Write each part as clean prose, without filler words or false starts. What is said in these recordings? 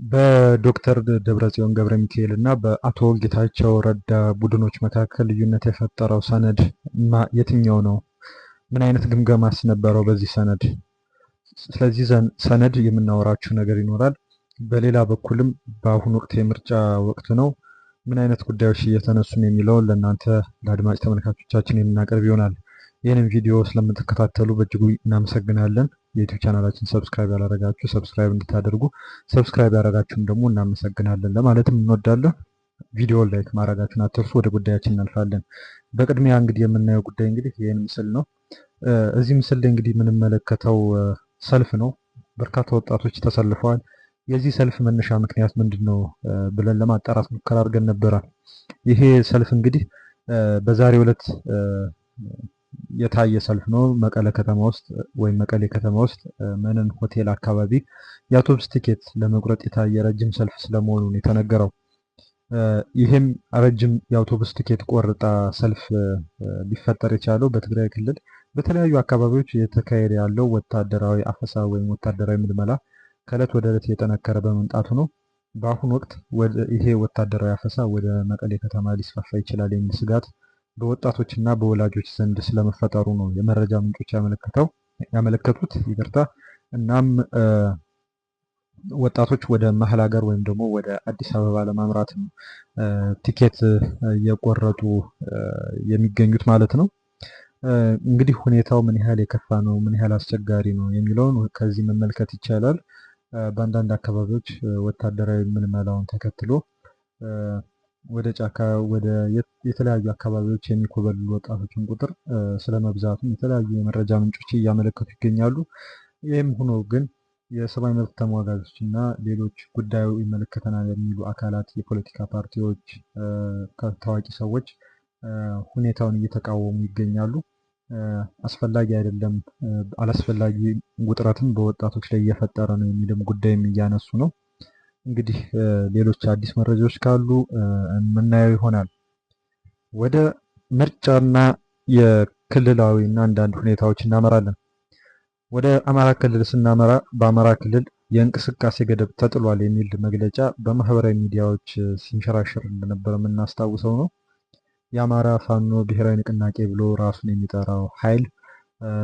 በዶክተር ደብረጽዮን ገብረ ሚካኤል እና በአቶ ጌታቸው ረዳ ቡድኖች መካከል ልዩነት የፈጠረው ሰነድ የትኛው ነው? ምን አይነት ግምገማስ ነበረው በዚህ ሰነድ? ስለዚህ ሰነድ የምናወራችሁ ነገር ይኖራል። በሌላ በኩልም በአሁኑ ወቅት የምርጫ ወቅት ነው። ምን አይነት ጉዳዮች እየተነሱ ነው የሚለውን ለእናንተ ለአድማጭ ተመልካቾቻችን የምናቀርብ ይሆናል። ይህንን ቪዲዮ ስለምትከታተሉ በእጅጉ እናመሰግናለን። የዩቲዩብ ቻናላችን ሰብስክራይብ ያላደረጋችሁ ሰብስክራይብ እንድታደርጉ፣ ሰብስክራይብ ያደረጋችሁም ደግሞ እናመሰግናለን ለማለትም እንወዳለን። ቪዲዮ ላይክ ማድረጋችሁን አትርሱ። ወደ ጉዳያችን እናልፋለን። በቅድሚያ እንግዲህ የምናየው ጉዳይ እንግዲህ ይህን ምስል ነው። እዚህ ምስል ላይ እንግዲህ የምንመለከተው ሰልፍ ነው። በርካታ ወጣቶች ተሰልፈዋል። የዚህ ሰልፍ መነሻ ምክንያት ምንድን ነው ብለን ለማጣራት ሙከራ አድርገን ነበረ። ይሄ ሰልፍ እንግዲህ በዛሬው ዕለት የታየ ሰልፍ ነው። መቀሌ ከተማ ውስጥ ወይም መቀሌ ከተማ ውስጥ መነን ሆቴል አካባቢ የአውቶቡስ ቲኬት ለመቁረጥ የታየ ረጅም ሰልፍ ስለመሆኑ ነው የተነገረው። ይህም ረጅም የአውቶቡስ ቲኬት ቆርጣ ሰልፍ ሊፈጠር የቻለው በትግራይ ክልል በተለያዩ አካባቢዎች እየተካሄደ ያለው ወታደራዊ አፈሳ ወይም ወታደራዊ ምልመላ ከዕለት ወደ ዕለት እየጠነከረ በመምጣቱ ነው። በአሁኑ ወቅት ይሄ ወታደራዊ አፈሳ ወደ መቀሌ ከተማ ሊስፋፋ ይችላል የሚል ስጋት በወጣቶች እና በወላጆች ዘንድ ስለመፈጠሩ ነው የመረጃ ምንጮች ያመለከቱት። እናም ወጣቶች ወደ መሀል ሀገር ወይም ደግሞ ወደ አዲስ አበባ ለማምራት ነው ቲኬት እየቆረጡ የሚገኙት ማለት ነው። እንግዲህ ሁኔታው ምን ያህል የከፋ ነው፣ ምን ያህል አስቸጋሪ ነው የሚለውን ከዚህ መመልከት ይቻላል። በአንዳንድ አካባቢዎች ወታደራዊ ምልመላውን ተከትሎ ወደ ጫካ ወደ የተለያዩ አካባቢዎች የሚኮበልሉ ወጣቶችን ቁጥር ስለመብዛቱም የተለያዩ የመረጃ ምንጮች እያመለከቱ ይገኛሉ። ይህም ሆኖ ግን የሰብአዊ መብት ተሟጋቾች እና ሌሎች ጉዳዩ ይመለከተናል የሚሉ አካላት፣ የፖለቲካ ፓርቲዎች፣ ታዋቂ ሰዎች ሁኔታውን እየተቃወሙ ይገኛሉ። አስፈላጊ አይደለም፣ አላስፈላጊ ውጥረትም በወጣቶች ላይ እየፈጠረ ነው የሚልም ጉዳይም እያነሱ ነው። እንግዲህ ሌሎች አዲስ መረጃዎች ካሉ የምናየው ይሆናል። ወደ ምርጫና የክልላዊ እና አንዳንድ ሁኔታዎች እናመራለን። ወደ አማራ ክልል ስናመራ በአማራ ክልል የእንቅስቃሴ ገደብ ተጥሏል የሚል መግለጫ በማህበራዊ ሚዲያዎች ሲንሸራሸር እንደነበረ የምናስታውሰው ነው። የአማራ ፋኖ ብሔራዊ ንቅናቄ ብሎ ራሱን የሚጠራው ኃይል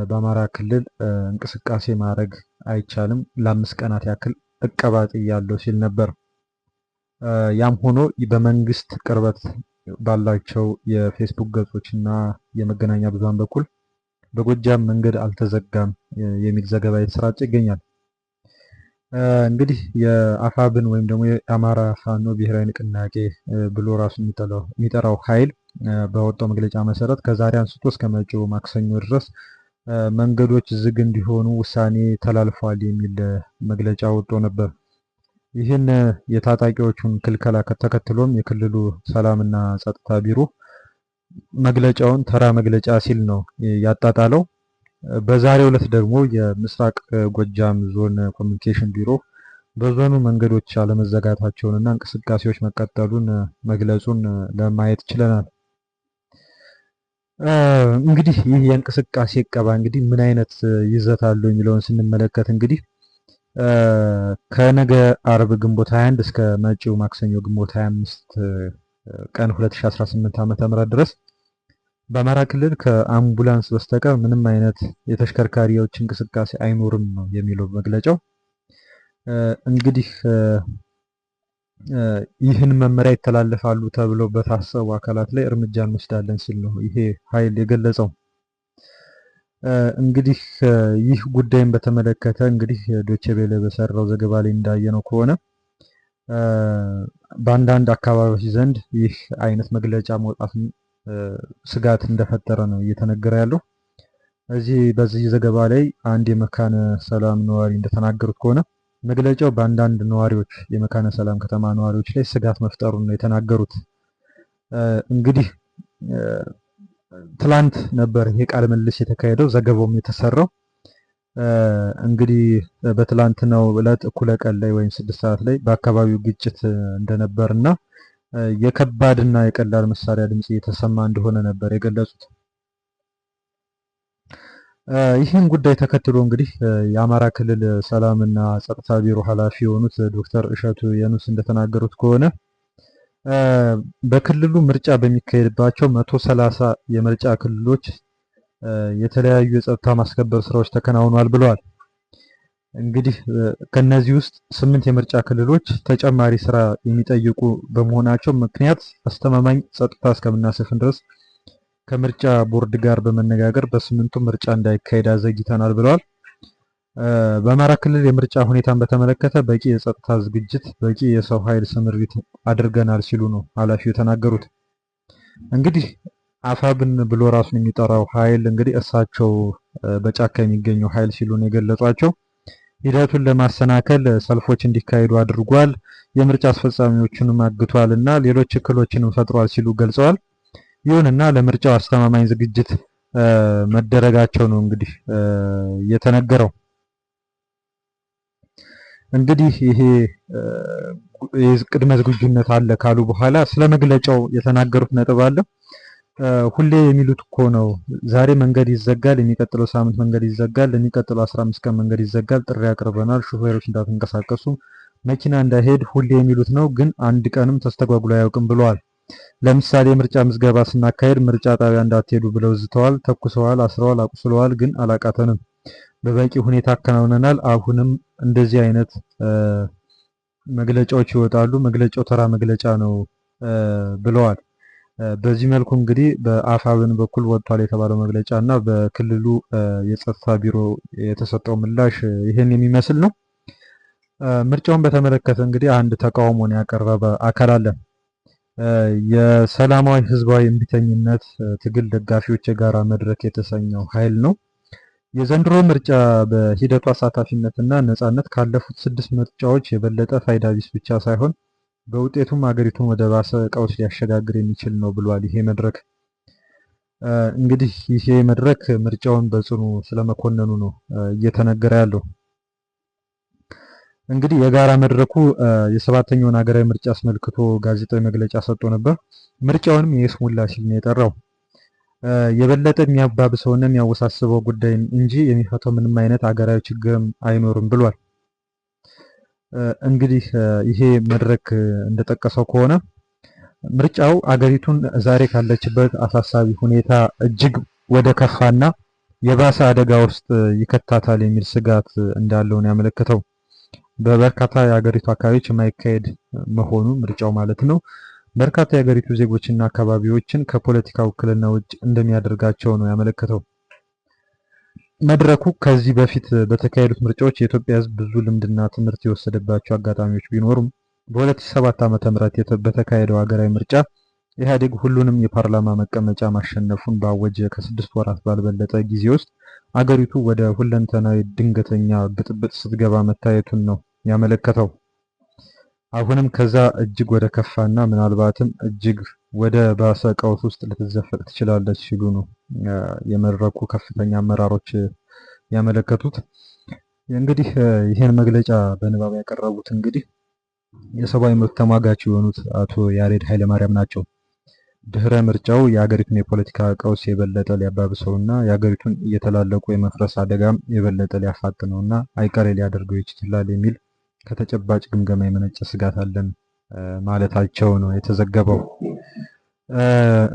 በአማራ ክልል እንቅስቃሴ ማድረግ አይቻልም፣ ለ5 ቀናት ያክል እቀባ ጥያለሁ ሲል ነበር። ያም ሆኖ በመንግስት ቅርበት ባላቸው የፌስቡክ ገጾች እና የመገናኛ ብዙሃን በኩል በጎጃም መንገድ አልተዘጋም የሚል ዘገባ የተሰራጨ ይገኛል። እንግዲህ የአፋብን ወይም ደግሞ የአማራ ፋኖ ብሔራዊ ንቅናቄ ብሎ ራሱን የሚጠራው ኃይል በወጣው መግለጫ መሰረት ከዛሬ አንስቶ እስከ መጪው ማክሰኞ ድረስ መንገዶች ዝግ እንዲሆኑ ውሳኔ ተላልፏል የሚል መግለጫ ወጥቶ ነበር። ይህን የታጣቂዎቹን ክልከላ ተከትሎም የክልሉ ሰላምና ጸጥታ ቢሮ መግለጫውን ተራ መግለጫ ሲል ነው ያጣጣለው። በዛሬው ዕለት ደግሞ የምስራቅ ጎጃም ዞን ኮሚኒኬሽን ቢሮ በዞኑ መንገዶች አለመዘጋታቸውንና እንቅስቃሴዎች መቀጠሉን መግለጹን ለማየት ችለናል። እንግዲህ ይህ የእንቅስቃሴ እቀባ እንግዲህ ምን አይነት ይዘት አለው የሚለውን ስንመለከት እንግዲህ ከነገ አርብ ግንቦት 21 እስከ መጪው ማክሰኞ ግንቦት 25 ቀን 2018 ዓ.ም ድረስ በአማራ ክልል ከአምቡላንስ በስተቀር ምንም አይነት የተሽከርካሪዎች እንቅስቃሴ አይኖርም ነው የሚለው መግለጫው። እንግዲህ ይህን መመሪያ ይተላለፋሉ ተብለው በታሰቡ አካላት ላይ እርምጃ እንወስዳለን ሲል ነው ይሄ ኃይል የገለጸው። እንግዲህ ይህ ጉዳይን በተመለከተ እንግዲህ ዶቼ ቬለ በሰራው ዘገባ ላይ እንዳየነው ከሆነ በአንዳንድ አካባቢዎች ዘንድ ይህ አይነት መግለጫ መውጣትን ስጋት እንደፈጠረ ነው እየተነገረ ያለው። በዚህ ዘገባ ላይ አንድ የመካነ ሰላም ነዋሪ እንደተናገሩት ከሆነ መግለጫው በአንዳንድ ነዋሪዎች የመካነ ሰላም ከተማ ነዋሪዎች ላይ ስጋት መፍጠሩን ነው የተናገሩት። እንግዲህ ትላንት ነበር ይሄ ቃለ ምልልስ የተካሄደው፣ ዘገባውም የተሰራው። እንግዲህ በትላንትናው ዕለት እኩለ ቀን ላይ ወይም 6 ሰዓት ላይ በአካባቢው ግጭት እንደነበርና የከባድና የቀላል መሳሪያ ድምጽ እየተሰማ እንደሆነ ነበር የገለጹት። ይህን ጉዳይ ተከትሎ እንግዲህ የአማራ ክልል ሰላምና ጸጥታ ቢሮ ኃላፊ የሆኑት ዶክተር እሸቱ የኑስ እንደተናገሩት ከሆነ በክልሉ ምርጫ በሚካሄድባቸው 130 የምርጫ ክልሎች የተለያዩ የጸጥታ ማስከበር ስራዎች ተከናውኗል ብለዋል። እንግዲህ ከነዚህ ውስጥ 8 የምርጫ ክልሎች ተጨማሪ ስራ የሚጠይቁ በመሆናቸው ምክንያት አስተማማኝ ጸጥታ እስከምናሰፍን ድረስ ከምርጫ ቦርድ ጋር በመነጋገር በ8ቱ ምርጫ እንዳይካሄድ አዘግይተናል ብለዋል። በአማራ ክልል የምርጫ ሁኔታን በተመለከተ በቂ የጸጥታ ዝግጅት፣ በቂ የሰው ኃይል ስምሪት አድርገናል ሲሉ ነው ኃላፊው የተናገሩት። እንግዲህ አፋብን ብሎ ራሱን የሚጠራው ኃይል እንግዲህ እሳቸው በጫካ የሚገኘው ኃይል ሲሉ ነው የገለጿቸው። ሂደቱን ለማሰናከል ሰልፎች እንዲካሄዱ አድርጓል፣ የምርጫ አስፈጻሚዎችንም አግቷል እና ሌሎች እክሎችንም ፈጥሯል ሲሉ ገልጸዋል። ይሁንና ለምርጫው አስተማማኝ ዝግጅት መደረጋቸው ነው እንግዲህ የተነገረው። እንግዲህ ይሄ ቅድመ ዝግጁነት አለ ካሉ በኋላ ስለ መግለጫው የተናገሩት ነጥብ አለ። ሁሌ የሚሉት እኮ ነው፣ ዛሬ መንገድ ይዘጋል፣ የሚቀጥለው ሳምንት መንገድ ይዘጋል፣ ለሚቀጥለው 15 ቀን መንገድ ይዘጋል፣ ጥሪ አቅርበናል፣ ሹፌሮች እንዳትንቀሳቀሱ፣ መኪና እንዳይሄድ ሁሌ የሚሉት ነው፣ ግን አንድ ቀንም ተስተጓጉሎ አያውቅም ብለዋል። ለምሳሌ የምርጫ ምዝገባ ስናካሄድ ምርጫ ጣቢያ እንዳትሄዱ ብለው ዝተዋል፣ ተኩሰዋል፣ አስረዋል፣ አቁስለዋል፣ ግን አላቃተንም። በበቂ ሁኔታ አከናውነናል። አሁንም እንደዚህ አይነት መግለጫዎች ይወጣሉ። መግለጫው ተራ መግለጫ ነው ብለዋል። በዚህ መልኩ እንግዲህ በአፋብን በኩል ወጥቷል የተባለው መግለጫ እና በክልሉ የጸጥታ ቢሮ የተሰጠው ምላሽ ይህን የሚመስል ነው። ምርጫውን በተመለከተ እንግዲህ አንድ ተቃውሞን ያቀረበ አካል አለ። የሰላማዊ ህዝባዊ እምቢተኝነት ትግል ደጋፊዎች የጋራ መድረክ የተሰኘው ኃይል ነው። የዘንድሮ ምርጫ በሂደቱ አሳታፊነትና ነጻነት ካለፉት 6 ምርጫዎች የበለጠ ፋይዳ ቢስ ብቻ ሳይሆን በውጤቱም አገሪቱን ወደ ባሰ ቀውስ ሊያሸጋግር የሚችል ነው ብሏል። ይሄ መድረክ እንግዲህ ይሄ መድረክ ምርጫውን በጽኑ ስለመኮነኑ ነው እየተነገረ ያለው። እንግዲህ የጋራ መድረኩ የ7ኛውን ሀገራዊ ምርጫ አስመልክቶ ጋዜጣዊ መግለጫ ሰጥቶ ነበር። ምርጫውንም የይስሙላ ሲል ነው የጠራው። የበለጠ የሚያባብሰውና የሚያወሳስበው ጉዳይ እንጂ የሚፈታው ምንም አይነት ሀገራዊ ችግርም አይኖርም ብሏል። እንግዲህ ይሄ መድረክ እንደጠቀሰው ከሆነ ምርጫው አገሪቱን ዛሬ ካለችበት አሳሳቢ ሁኔታ እጅግ ወደ ከፋና የባሰ አደጋ ውስጥ ይከታታል የሚል ስጋት እንዳለው ነው ያመለከተው። በበርካታ የሀገሪቱ አካባቢዎች የማይካሄድ መሆኑ ምርጫው ማለት ነው በርካታ የሀገሪቱ ዜጎችና አካባቢዎችን ከፖለቲካ ውክልና ውጭ እንደሚያደርጋቸው ነው ያመለከተው። መድረኩ ከዚህ በፊት በተካሄዱት ምርጫዎች የኢትዮጵያ ሕዝብ ብዙ ልምድና ትምህርት የወሰደባቸው አጋጣሚዎች ቢኖሩም በ2007 ዓ.ም በተካሄደው ሀገራዊ ምርጫ ኢህአዴግ ሁሉንም የፓርላማ መቀመጫ ማሸነፉን ባወጀ ከ6 ወራት ባልበለጠ ጊዜ ውስጥ አገሪቱ ወደ ሁለንተናዊ ድንገተኛ ብጥብጥ ስትገባ መታየቱን ነው ያመለከተው። አሁንም ከዛ እጅግ ወደ ከፋና ምናልባትም እጅግ ወደ ባሰ ቀውስ ውስጥ ልትዘፈቅ ትችላለች ሲሉ ነው የመድረኩ ከፍተኛ አመራሮች ያመለከቱት። እንግዲህ ይህን መግለጫ በንባብ ያቀረቡት እንግዲህ የሰብአዊ መብት ተሟጋች የሆኑት አቶ ያሬድ ኃይለማርያም ናቸው። ድህረ ምርጫው የሀገሪቱን የፖለቲካ ቀውስ የበለጠ ሊያባብሰውና የሀገሪቱን እየተላለቁ የመፍረስ አደጋም የበለጠ ሊያፋጥነውና አይቀሬ ሊያደርገው ይችላል የሚል ከተጨባጭ ግምገማ የመነጨ ስጋት አለን ማለታቸው ነው የተዘገበው።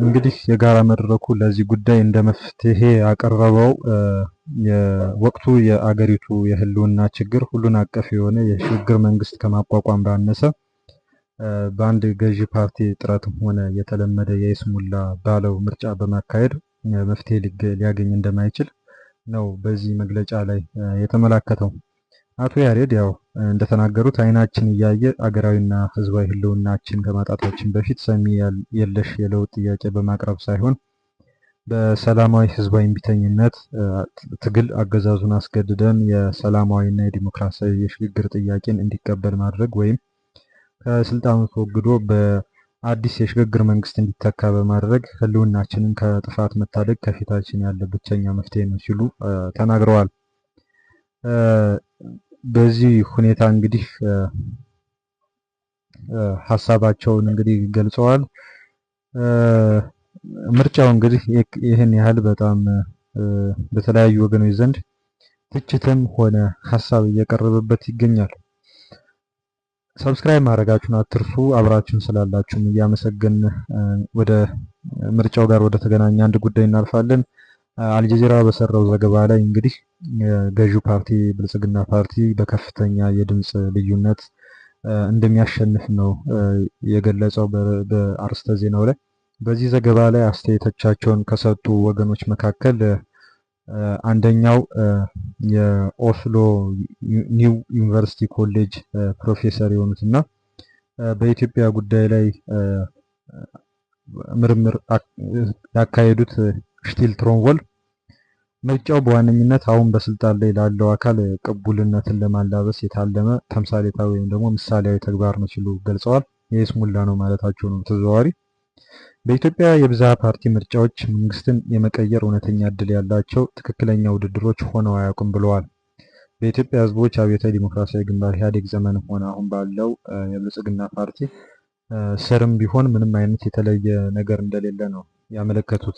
እንግዲህ የጋራ መድረኩ ለዚህ ጉዳይ እንደ መፍትሄ ያቀረበው የወቅቱ የአገሪቱ የህልውና ችግር ሁሉን አቀፍ የሆነ የሽግግር መንግስት ከማቋቋም ባነሰ በአንድ ገዢ ፓርቲ ጥረትም ሆነ የተለመደ የይስሙላ ባለው ምርጫ በማካሄድ መፍትሄ ሊያገኝ እንደማይችል ነው በዚህ መግለጫ ላይ የተመላከተው። አቶ ያሬድ ያው እንደተናገሩት አይናችን እያየ አገራዊና ህዝባዊ ህልውናችን ከማጣታችን በፊት ሰሚ የለሽ የለውጥ ጥያቄ በማቅረብ ሳይሆን በሰላማዊ ህዝባዊ እምቢተኝነት ትግል አገዛዙን አስገድደን የሰላማዊና የዲሞክራሲያዊ የሽግግር ጥያቄን እንዲቀበል ማድረግ ወይም ከስልጣኑ ተወግዶ በአዲስ የሽግግር መንግስት እንዲተካ በማድረግ ህልውናችንን ከጥፋት መታደግ ከፊታችን ያለ ብቸኛ መፍትሄ ነው ሲሉ ተናግረዋል። በዚህ ሁኔታ እንግዲህ ሀሳባቸውን እንግዲህ ገልጸዋል። ምርጫው እንግዲህ ይህን ያህል በጣም በተለያዩ ወገኖች ዘንድ ትችትም ሆነ ሀሳብ እየቀረበበት ይገኛል። ሰብስክራይብ ማድረጋችሁን አትርሱ። አብራችሁን ስላላችሁም እያመሰገን ወደ ምርጫው ጋር ወደ ተገናኘ አንድ ጉዳይ እናልፋለን። አልጀዚራ በሰራው ዘገባ ላይ እንግዲህ ገዢው ፓርቲ ብልጽግና ፓርቲ በከፍተኛ የድምፅ ልዩነት እንደሚያሸንፍ ነው የገለጸው በአርስተ ዜናው ላይ። በዚህ ዘገባ ላይ አስተያየቶቻቸውን ከሰጡ ወገኖች መካከል አንደኛው የኦስሎ ኒው ዩኒቨርሲቲ ኮሌጅ ፕሮፌሰር የሆኑት እና በኢትዮጵያ ጉዳይ ላይ ምርምር ያካሄዱት ሽቲል ትሮንቮል ምርጫው በዋነኝነት አሁን በስልጣን ላይ ላለው አካል ቅቡልነትን ለማላበስ የታለመ ተምሳሌታዊ ወይም ደግሞ ምሳሌያዊ ተግባር ነው ሲሉ ገልጸዋል። የይስሙላ ነው ማለታቸው ነው ተዘዋዋሪ። በኢትዮጵያ የብዝሃ ፓርቲ ምርጫዎች መንግስትን የመቀየር እውነተኛ እድል ያላቸው ትክክለኛ ውድድሮች ሆነው አያውቁም ብለዋል። በኢትዮጵያ ሕዝቦች አብዮታዊ ዲሞክራሲያዊ ግንባር ኢህአዴግ ዘመንም ሆነ አሁን ባለው የብልጽግና ፓርቲ ስርም ቢሆን ምንም አይነት የተለየ ነገር እንደሌለ ነው ያመለከቱት።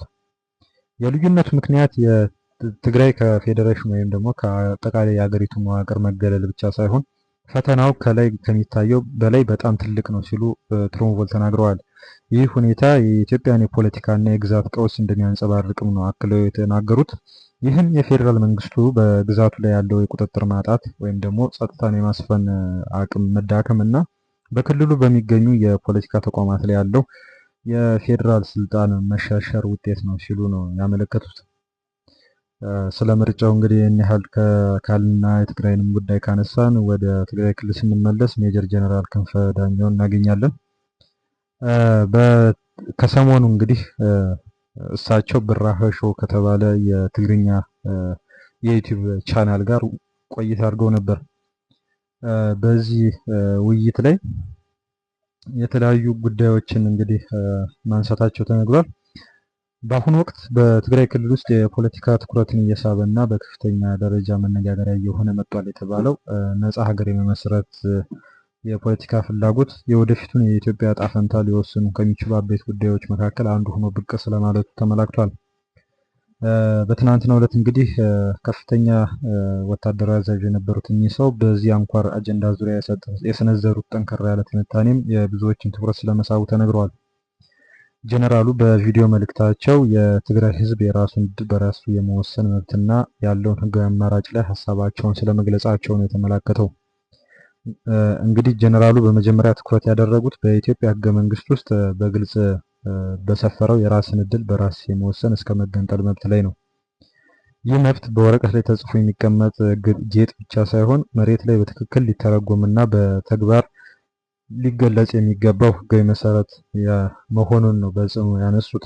የልዩነቱ ምክንያት የትግራይ ከፌዴሬሽን ወይም ደግሞ ከአጠቃላይ የሀገሪቱ መዋቅር መገለል ብቻ ሳይሆን ፈተናው ከላይ ከሚታየው በላይ በጣም ትልቅ ነው ሲሉ ትሮንቮል ተናግረዋል። ይህ ሁኔታ የኢትዮጵያን የፖለቲካና የግዛት ቀውስ እንደሚያንጸባርቅም ነው አክለው የተናገሩት። ይህም የፌዴራል መንግስቱ በግዛቱ ላይ ያለው የቁጥጥር ማጣት ወይም ደግሞ ጸጥታን የማስፈን አቅም መዳከም እና በክልሉ በሚገኙ የፖለቲካ ተቋማት ላይ ያለው የፌዴራል ስልጣን መሸርሸር ውጤት ነው ሲሉ ነው ያመለከቱት። ስለ ምርጫው እንግዲህ ይህን ያህል ካልና የትግራይንም ጉዳይ ካነሳን ወደ ትግራይ ክልል ስንመለስ ሜጀር ጀነራል ክንፈ ዳኘውን እናገኛለን። ከሰሞኑ እንግዲህ እሳቸው ብራኸ ሾው ከተባለ የትግርኛ የዩቲዩብ ቻናል ጋር ቆይታ አድርገው ነበር። በዚህ ውይይት ላይ የተለያዩ ጉዳዮችን እንግዲህ ማንሳታቸው ተነግሯል። በአሁኑ ወቅት በትግራይ ክልል ውስጥ የፖለቲካ ትኩረትን እየሳበ እና በከፍተኛ ደረጃ መነጋገሪያ እየሆነ መጥቷል የተባለው ነፃ ሀገር የመመስረት የፖለቲካ ፍላጎት የወደፊቱን የኢትዮጵያ ዕጣ ፈንታ ሊወስኑ ከሚችሉ አበይት ጉዳዮች መካከል አንዱ ሆኖ ብቅ ስለማለቱ ተመላክቷል። በትናንትናው ዕለት እንግዲህ ከፍተኛ ወታደራዊ አዛዥ የነበሩት እኚህ ሰው በዚህ አንኳር አጀንዳ ዙሪያ የሰነዘሩት ጠንከር ያለ ትንታኔም የብዙዎችን ትኩረት ስለመሳቡ ተነግረዋል። ጀነራሉ በቪዲዮ መልእክታቸው የትግራይ ሕዝብ የራሱን ዕድል በራሱ የመወሰን መብትና ያለውን ሕጋዊ አማራጭ ላይ ሀሳባቸውን ስለመግለጻቸው ነው የተመላከተው። እንግዲህ ጀነራሉ በመጀመሪያ ትኩረት ያደረጉት በኢትዮጵያ ሕገ መንግስት ውስጥ በግልጽ በሰፈረው የራስን ዕድል በራስ የመወሰን እስከ መገንጠል መብት ላይ ነው። ይህ መብት በወረቀት ላይ ተጽፎ የሚቀመጥ ጌጥ ብቻ ሳይሆን መሬት ላይ በትክክል ሊተረጎምና በተግባር ሊገለጽ የሚገባው ሕጋዊ መሰረት መሆኑን ነው በጽኑ ያነሱት።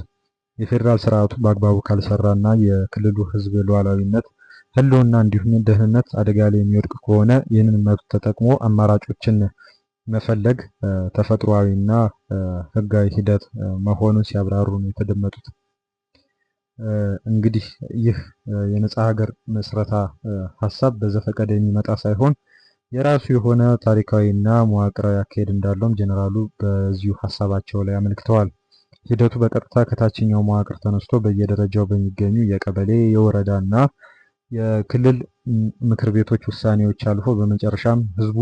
የፌዴራል ስርዓቱ በአግባቡ ካልሰራና የክልሉ ሕዝብ ሉዓላዊነት፣ ህልውና እንዲሁም ደህንነት አደጋ ላይ የሚወድቅ ከሆነ ይህንን መብት ተጠቅሞ አማራጮችን መፈለግ ተፈጥሯዊና ህጋዊ ሂደት መሆኑን ሲያብራሩ ነው የተደመጡት። እንግዲህ ይህ የነፃ ሀገር መስረታ ሀሳብ በዘፈቀደ የሚመጣ ሳይሆን የራሱ የሆነ ታሪካዊና መዋቅራዊ አካሄድ እንዳለውም ጀነራሉ በዚሁ ሀሳባቸው ላይ አመልክተዋል። ሂደቱ በቀጥታ ከታችኛው መዋቅር ተነስቶ በየደረጃው በሚገኙ የቀበሌ፣ የወረዳ እና የክልል ምክር ቤቶች ውሳኔዎች አልፎ በመጨረሻም ህዝቡ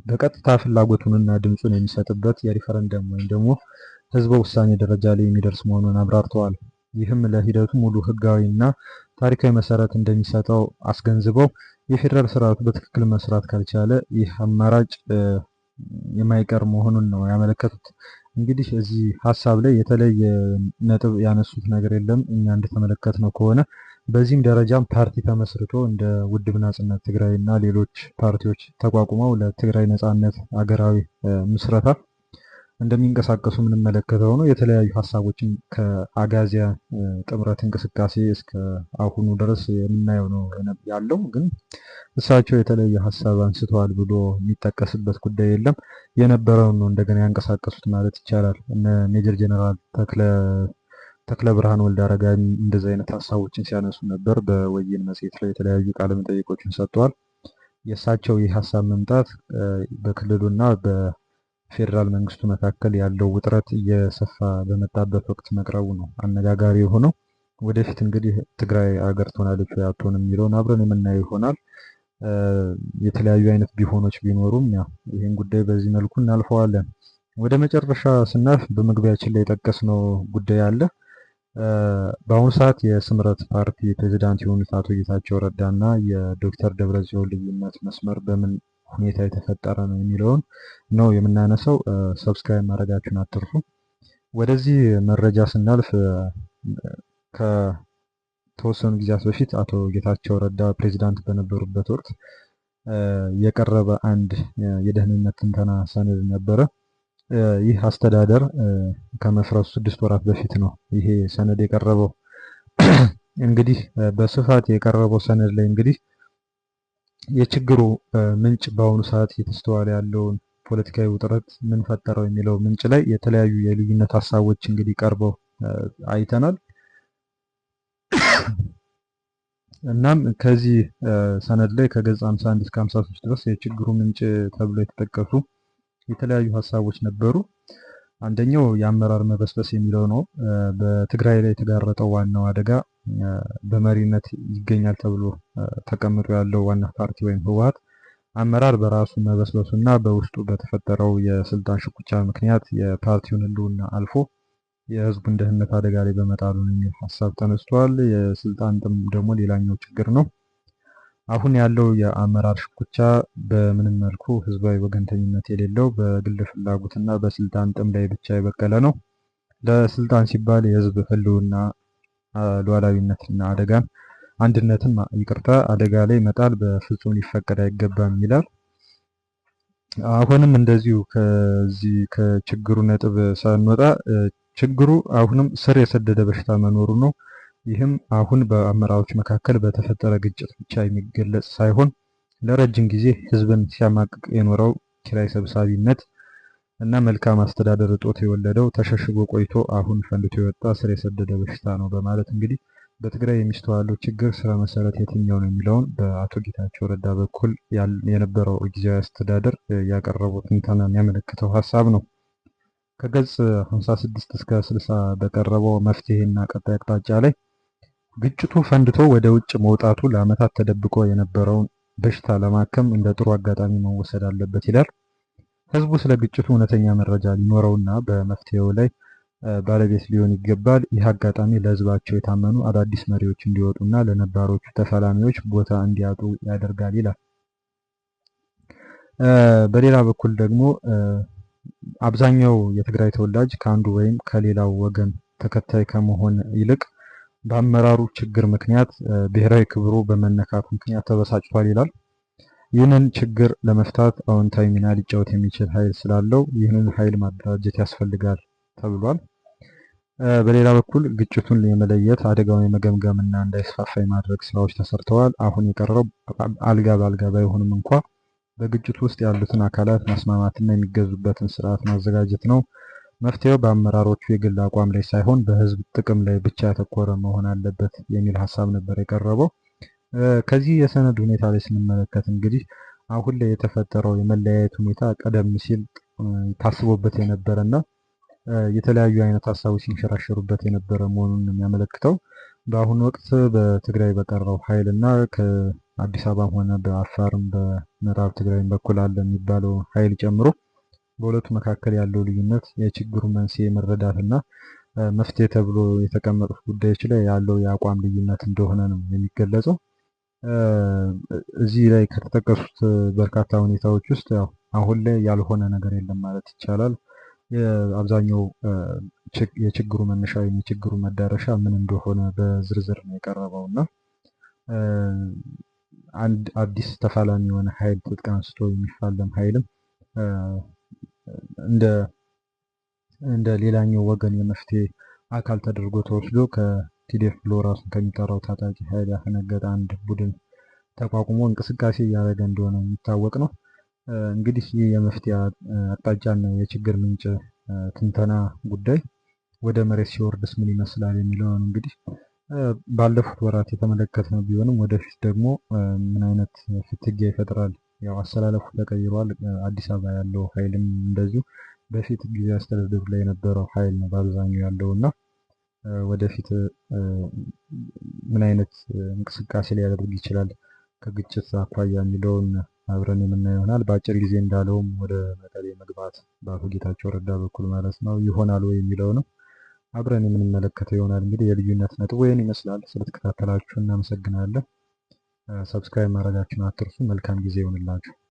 በቀጥታ ፍላጎቱንና ድምፁን የሚሰጥበት የሪፈረንደም ወይም ደግሞ ህዝበ ውሳኔ ደረጃ ላይ የሚደርስ መሆኑን አብራርተዋል። ይህም ለሂደቱ ሙሉ ህጋዊና ታሪካዊ መሰረት እንደሚሰጠው አስገንዝበው የፌዴራል ስርዓቱ በትክክል መስራት ካልቻለ ይህ አማራጭ የማይቀር መሆኑን ነው ያመለከቱት። እንግዲህ እዚህ ሀሳብ ላይ የተለየ ነጥብ ያነሱት ነገር የለም። እኛ እንደተመለከትነው ከሆነ በዚህም ደረጃም ፓርቲ ተመስርቶ እንደ ውድብ ናጽነት ትግራይ እና ሌሎች ፓርቲዎች ተቋቁመው ለትግራይ ነጻነት አገራዊ ምስረታ እንደሚንቀሳቀሱ የምንመለከተው ነው። የተለያዩ ሀሳቦችን ከአጋዚያ ጥምረት እንቅስቃሴ እስከ አሁኑ ድረስ የምናየው ነው ያለው። ግን እሳቸው የተለየ ሀሳብ አንስተዋል ብሎ የሚጠቀስበት ጉዳይ የለም። የነበረውን ነው እንደገና ያንቀሳቀሱት ማለት ይቻላል። እነ ሜጀር ጀነራል ተክለ ብርሃን ወልደ አረጋይ እንደዚህ አይነት ሀሳቦችን ሲያነሱ ነበር። በወይን መጽሔት ላይ የተለያዩ ቃለ መጠይቆችን ሰጥተዋል። የእሳቸው ይህ ሀሳብ መምጣት በክልሉና በፌዴራል መንግስቱ መካከል ያለው ውጥረት እየሰፋ በመጣበት ወቅት መቅረቡ ነው አነጋጋሪ የሆነው። ወደፊት እንግዲህ ትግራይ አገር ትሆናለች ወይ አትሆንም የሚለውን አብረን የምናየው ይሆናል። የተለያዩ አይነት ቢሆኖች ቢኖሩም ያው ይህን ጉዳይ በዚህ መልኩ እናልፈዋለን። ወደ መጨረሻ ስናልፍ በመግቢያችን ላይ የጠቀስነው ጉዳይ አለ። በአሁኑ ሰዓት የስምረት ፓርቲ ፕሬዝዳንት የሆኑት አቶ ጌታቸው ረዳ እና የዶክተር ደብረጽዮን ልዩነት መስመር በምን ሁኔታ የተፈጠረ ነው የሚለውን ነው የምናነሳው። ሰብስክራይብ ማድረጋችሁን አትርሱ። ወደዚህ መረጃ ስናልፍ ከተወሰኑ ጊዜያት በፊት አቶ ጌታቸው ረዳ ፕሬዝዳንት በነበሩበት ወቅት የቀረበ አንድ የደህንነት ትንተና ሰነድ ነበረ። ይህ አስተዳደር ከመፍረሱ 6 ወራት በፊት ነው ይሄ ሰነድ የቀረበው። እንግዲህ በስፋት የቀረበው ሰነድ ላይ እንግዲህ የችግሩ ምንጭ በአሁኑ ሰዓት እየተስተዋለ ያለውን ፖለቲካዊ ውጥረት ምን ፈጠረው የሚለው ምንጭ ላይ የተለያዩ የልዩነት ሀሳቦች እንግዲህ ቀርበው አይተናል። እናም ከዚህ ሰነድ ላይ ከገጽ 51 እስከ 53 ድረስ የችግሩ ምንጭ ተብሎ የተጠቀሱ የተለያዩ ሀሳቦች ነበሩ። አንደኛው የአመራር መበስበስ የሚለው ነው። በትግራይ ላይ የተጋረጠው ዋናው አደጋ በመሪነት ይገኛል ተብሎ ተቀምጦ ያለው ዋና ፓርቲ ወይም ህወሓት አመራር በራሱ መበስበሱ እና በውስጡ በተፈጠረው የስልጣን ሽኩቻ ምክንያት የፓርቲውን ህልውና አልፎ የህዝቡን ደህንነት አደጋ ላይ በመጣሉ ነው የሚል ሀሳብ ተነስቷል። የስልጣን ጥም ደግሞ ሌላኛው ችግር ነው። አሁን ያለው የአመራር ሽኩቻ በምንም መልኩ ህዝባዊ ወገንተኝነት የሌለው በግል ፍላጎትና በስልጣን ጥም ላይ ብቻ የበቀለ ነው። ለስልጣን ሲባል የህዝብ ህልውና ሉዓላዊነትና አንድነትን አደጋ ላይ መጣል በፍጹም ሊፈቀድ አይገባም ይላል። አሁንም እንደዚሁ ከዚህ ከችግሩ ነጥብ ሳንወጣ ችግሩ አሁንም ስር የሰደደ በሽታ መኖሩ ነው። ይህም አሁን በአመራሮች መካከል በተፈጠረ ግጭት ብቻ የሚገለጽ ሳይሆን ለረጅም ጊዜ ህዝብን ሲያማቅቅ የኖረው ኪራይ ሰብሳቢነት እና መልካም አስተዳደር እጦት የወለደው ተሸሽጎ ቆይቶ አሁን ፈንድቶ የወጣ ስር የሰደደ በሽታ ነው በማለት እንግዲህ በትግራይ የሚስተዋለው ችግር ስረ መሰረት የትኛው ነው የሚለውን በአቶ ጌታቸው ረዳ በኩል የነበረው ጊዜያዊ አስተዳደር ያቀረበው ትንተና የሚያመለክተው ሀሳብ ነው። ከገጽ 56 እስከ 60 በቀረበው መፍትሄና ቀጣይ አቅጣጫ ላይ ግጭቱ ፈንድቶ ወደ ውጭ መውጣቱ ለዓመታት ተደብቆ የነበረውን በሽታ ለማከም እንደ ጥሩ አጋጣሚ መወሰድ አለበት ይላል። ህዝቡ ስለ ግጭቱ እውነተኛ መረጃ ሊኖረውና በመፍትሄው ላይ ባለቤት ሊሆን ይገባል። ይህ አጋጣሚ ለህዝባቸው የታመኑ አዳዲስ መሪዎች እንዲወጡና ለነባሮቹ ተፋላሚዎች ቦታ እንዲያጡ ያደርጋል ይላል። በሌላ በኩል ደግሞ አብዛኛው የትግራይ ተወላጅ ከአንዱ ወይም ከሌላው ወገን ተከታይ ከመሆን ይልቅ በአመራሩ ችግር ምክንያት ብሔራዊ ክብሩ በመነካቱ ምክንያት ተበሳጭቷል ይላል። ይህንን ችግር ለመፍታት አዎንታዊ ሚና ሊጫወት የሚችል ኃይል ስላለው ይህንን ኃይል ማደራጀት ያስፈልጋል ተብሏል። በሌላ በኩል ግጭቱን የመለየት አደጋውን የመገምገም እና እንዳይስፋፋ የማድረግ ስራዎች ተሰርተዋል። አሁን የቀረው አልጋ በአልጋ ባይሆንም እንኳ በግጭቱ ውስጥ ያሉትን አካላት ማስማማትና የሚገዙበትን ስርዓት ማዘጋጀት ነው። መፍትሄው በአመራሮቹ የግል አቋም ላይ ሳይሆን በህዝብ ጥቅም ላይ ብቻ ያተኮረ መሆን አለበት የሚል ሀሳብ ነበር የቀረበው። ከዚህ የሰነድ ሁኔታ ላይ ስንመለከት እንግዲህ አሁን ላይ የተፈጠረው የመለያየት ሁኔታ ቀደም ሲል ታስቦበት የነበረና የተለያዩ አይነት ሀሳቦች ሲንሸራሸሩበት የነበረ መሆኑን የሚያመለክተው በአሁኑ ወቅት በትግራይ በቀረው ኃይል እና ከአዲስ አበባም ሆነ በአፋርም በምዕራብ ትግራይም በኩል አለ የሚባለው ኃይል ጨምሮ በሁለቱ መካከል ያለው ልዩነት የችግሩ መንስኤ መረዳት እና መፍትሄ ተብሎ የተቀመጡት ጉዳዮች ላይ ያለው የአቋም ልዩነት እንደሆነ ነው የሚገለጸው። እዚህ ላይ ከተጠቀሱት በርካታ ሁኔታዎች ውስጥ ያው አሁን ላይ ያልሆነ ነገር የለም ማለት ይቻላል። አብዛኛው የችግሩ መነሻ ወይም የችግሩ መዳረሻ ምን እንደሆነ በዝርዝር ነው የቀረበው እና አንድ አዲስ ተፋላሚ የሆነ ኃይል ትጥቅ አንስቶ የሚፋለም ኃይልም እንደ ሌላኛው ወገን የመፍትሄ አካል ተደርጎ ተወስዶ ከቲዲኤፍ ብሎ ራሱን ከሚጠራው ታጣቂ ኃይል ያፈነገጠ አንድ ቡድን ተቋቁሞ እንቅስቃሴ እያደረገ እንደሆነ የሚታወቅ ነው። እንግዲህ ይህ የመፍትሄ አቅጣጫና የችግር ምንጭ ትንተና ጉዳይ ወደ መሬት ሲወርድስ ምን ይመስላል የሚለውን እንግዲህ ባለፉት ወራት የተመለከትነው ቢሆንም ወደፊት ደግሞ ምን አይነት ፍትጊያ ይፈጥራል። ያው አሰላለፉ ተቀይሯል። አዲስ አበባ ያለው ኃይልም እንደዚሁ በፊት ጊዜ አስተዳደሩ ላይ የነበረው ኃይል ነው በአብዛኛው ያለው እና ወደፊት ምን አይነት እንቅስቃሴ ሊያደርግ ይችላል ከግጭት አኳያ የሚለውን አብረን የምናየው ይሆናል። በአጭር ጊዜ እንዳለውም ወደ መቀሌ መግባት በአቶ ጌታቸው ረዳ በኩል ማለት ነው ይሆናል ወይ የሚለው ነው አብረን የምንመለከተው ይሆናል። እንግዲህ የልዩነት ነጥቡ ይህን ይመስላል። ስለተከታተላችሁ እናመሰግናለን። ሰብስክራይብ ማድረጋችሁን አትርሱ። መልካም ጊዜ ይሆንላችሁ።